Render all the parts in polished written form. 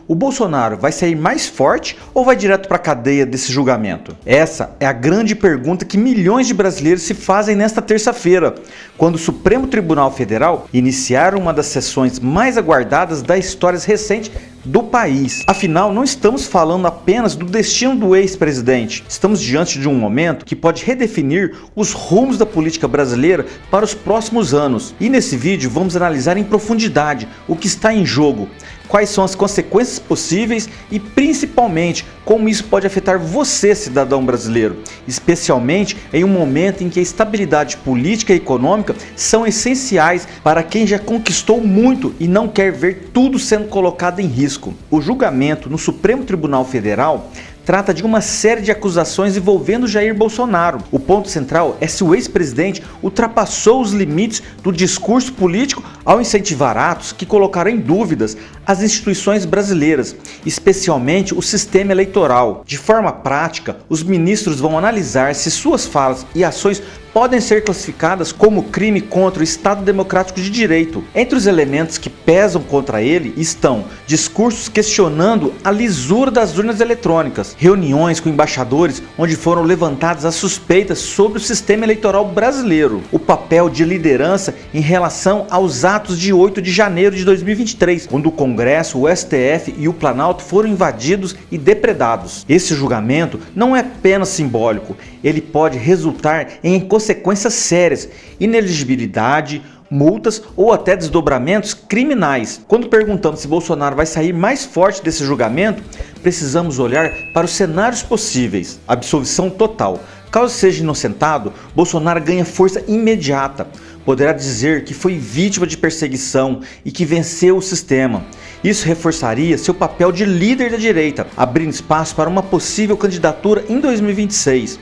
o Bolsonaro vai sair mais forte ou vai direto para a cadeia desse julgamento? Essa é a grande pergunta que milhões de brasileiros se fazem nesta terça-feira, quando o Supremo Tribunal Federal iniciar uma das sessões mais aguardadas da história recente do país. Afinal, não estamos falando apenas do destino do ex-presidente. Estamos diante de um momento que pode redefinir os rumos da política brasileira para os próximos anos. E nesse vídeo vamos analisar em profundidade o que está em jogo, quais são as consequências possíveis e principalmente como isso pode afetar você, cidadão brasileiro, especialmente em um momento em que a estabilidade política e econômica são essenciais para quem já conquistou muito e não quer ver tudo sendo colocado em risco. O julgamento no Supremo Tribunal Federal trata de uma série de acusações envolvendo Jair Bolsonaro. O ponto central é se o ex-presidente ultrapassou os limites do discurso político ao incentivar atos que colocaram em dúvidas as instituições brasileiras, especialmente o sistema eleitoral. De forma prática, os ministros vão analisar se suas falas e ações podem ser classificadas como crime contra o Estado Democrático de Direito. Entre os elementos que pesam contra ele estão discursos questionando a lisura das urnas eletrônicas, reuniões com embaixadores onde foram levantadas as suspeitas sobre o sistema eleitoral brasileiro, o papel de liderança em relação aos atos de 8 de janeiro de 2023, quando o Congresso, o STF e o Planalto foram invadidos e depredados. Esse julgamento não é apenas simbólico, ele pode resultar em consequências sérias, inelegibilidade, multas ou até desdobramentos criminais. Quando perguntamos se Bolsonaro vai sair mais forte desse julgamento, precisamos olhar para os cenários possíveis. Absolvição total. Caso seja inocentado, Bolsonaro ganha força imediata. Poderá dizer que foi vítima de perseguição e que venceu o sistema. Isso reforçaria seu papel de líder da direita, abrindo espaço para uma possível candidatura em 2026.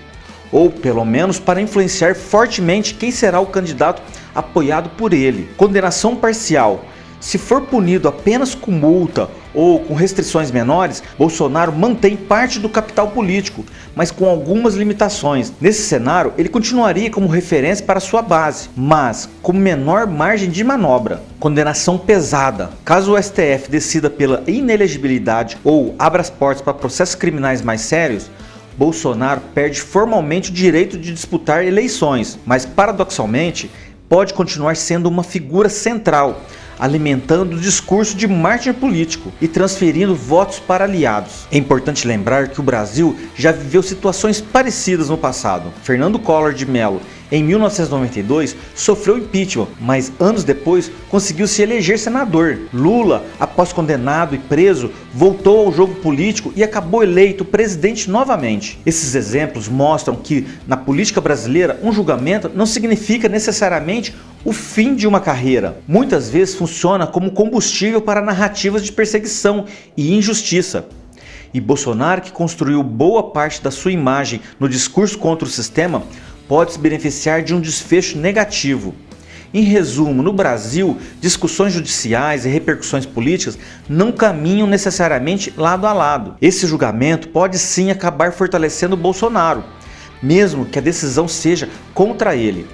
Ou pelo menos para influenciar fortemente quem será o candidato apoiado por ele. Condenação parcial. Se for punido apenas com multa ou com restrições menores, Bolsonaro mantém parte do capital político, mas com algumas limitações. Nesse cenário, ele continuaria como referência para sua base, mas com menor margem de manobra. Condenação pesada. Caso o STF decida pela inelegibilidade ou abra as portas para processos criminais mais sérios, Bolsonaro perde formalmente o direito de disputar eleições, mas paradoxalmente pode continuar sendo uma figura central, alimentando o discurso de mártir político e transferindo votos para aliados. É importante lembrar que o Brasil já viveu situações parecidas no passado. Fernando Collor de Mello, em 1992, sofreu impeachment, mas anos depois conseguiu se eleger senador. Lula, após condenado e preso, voltou ao jogo político e acabou eleito presidente novamente. Esses exemplos mostram que, na política brasileira, um julgamento não significa necessariamente o fim de uma carreira. Muitas vezes funciona como combustível para narrativas de perseguição e injustiça. E Bolsonaro, que construiu boa parte da sua imagem no discurso contra o sistema, pode se beneficiar de um desfecho negativo. Em resumo, no Brasil, discussões judiciais e repercussões políticas não caminham necessariamente lado a lado. Esse julgamento pode sim acabar fortalecendo Bolsonaro, mesmo que a decisão seja contra ele.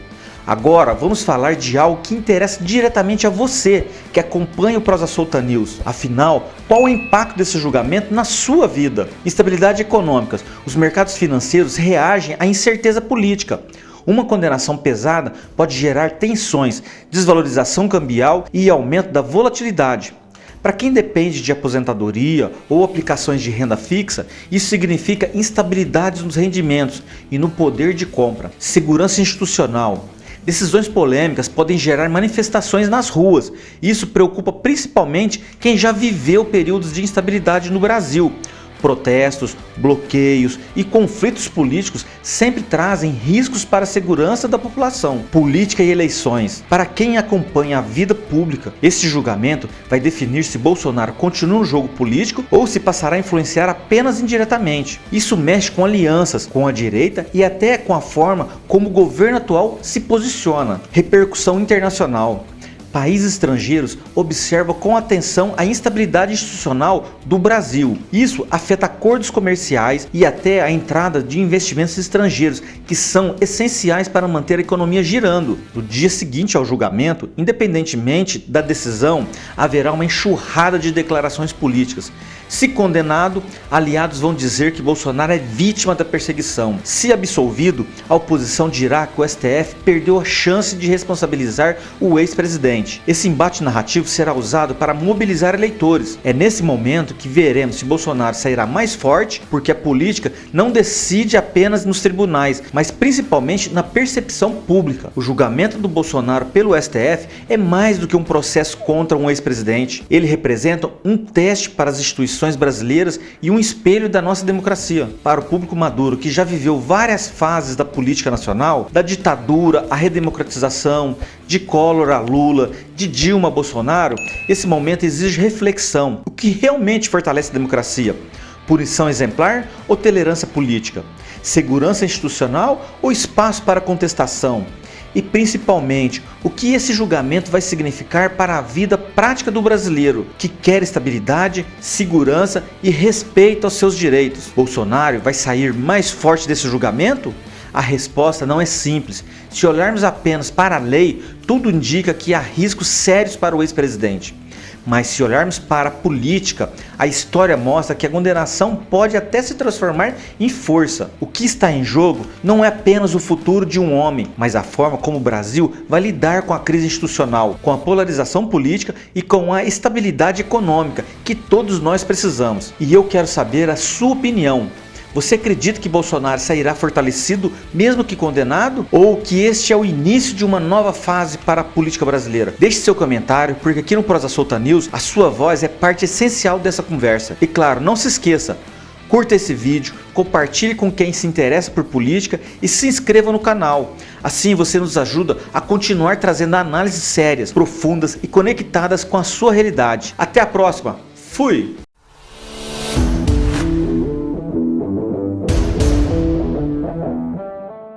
Agora vamos falar de algo que interessa diretamente a você que acompanha o Prosa Solta News. Afinal, qual o impacto desse julgamento na sua vida? Instabilidade econômica. Os mercados financeiros reagem à incerteza política. Uma condenação pesada pode gerar tensões, desvalorização cambial e aumento da volatilidade. Para quem depende de aposentadoria ou aplicações de renda fixa, isso significa instabilidades nos rendimentos e no poder de compra. Segurança institucional. Decisões polêmicas podem gerar manifestações nas ruas. Isso preocupa principalmente quem já viveu períodos de instabilidade no Brasil. Protestos, bloqueios e conflitos políticos sempre trazem riscos para a segurança da população. Política e eleições. Para quem acompanha a vida pública, esse julgamento vai definir se Bolsonaro continua no jogo político ou se passará a influenciar apenas indiretamente. Isso mexe com alianças com a direita e até com a forma como o governo atual se posiciona. Repercussão internacional. Países estrangeiros observam com atenção a instabilidade institucional do Brasil. Isso afeta acordos comerciais e até a entrada de investimentos estrangeiros, que são essenciais para manter a economia girando. No dia seguinte ao julgamento, independentemente da decisão, haverá uma enxurrada de declarações políticas. Se condenado, aliados vão dizer que Bolsonaro é vítima da perseguição. Se absolvido, a oposição dirá que o STF perdeu a chance de responsabilizar o ex-presidente. Esse embate narrativo será usado para mobilizar eleitores. É nesse momento que veremos se Bolsonaro sairá mais forte, porque a política não decide apenas nos tribunais, mas principalmente na percepção pública. O julgamento do Bolsonaro pelo STF é mais do que um processo contra um ex-presidente. Ele representa um teste para as instituições brasileiras e um espelho da nossa democracia. Para o público maduro, que já viveu várias fases da política nacional, da ditadura à redemocratização, de Collor a Lula, de Dilma a Bolsonaro, esse momento exige reflexão. O que realmente fortalece a democracia? Punição exemplar ou tolerância política? Segurança institucional ou espaço para contestação? E principalmente, o que esse julgamento vai significar para a vida prática do brasileiro, que quer estabilidade, segurança e respeito aos seus direitos? Bolsonaro vai sair mais forte desse julgamento? A resposta não é simples. Se olharmos apenas para a lei, tudo indica que há riscos sérios para o ex-presidente. Mas se olharmos para a política, a história mostra que a condenação pode até se transformar em força. O que está em jogo não é apenas o futuro de um homem, mas a forma como o Brasil vai lidar com a crise institucional, com a polarização política e com a estabilidade econômica que todos nós precisamos. E eu quero saber a sua opinião. Você acredita que Bolsonaro sairá fortalecido, mesmo que condenado? Ou que este é o início de uma nova fase para a política brasileira? Deixe seu comentário, porque aqui no Prosa Solta News, a sua voz é parte essencial dessa conversa. E claro, não se esqueça, curta esse vídeo, compartilhe com quem se interessa por política e se inscreva no canal. Assim você nos ajuda a continuar trazendo análises sérias, profundas e conectadas com a sua realidade. Até a próxima. Fui!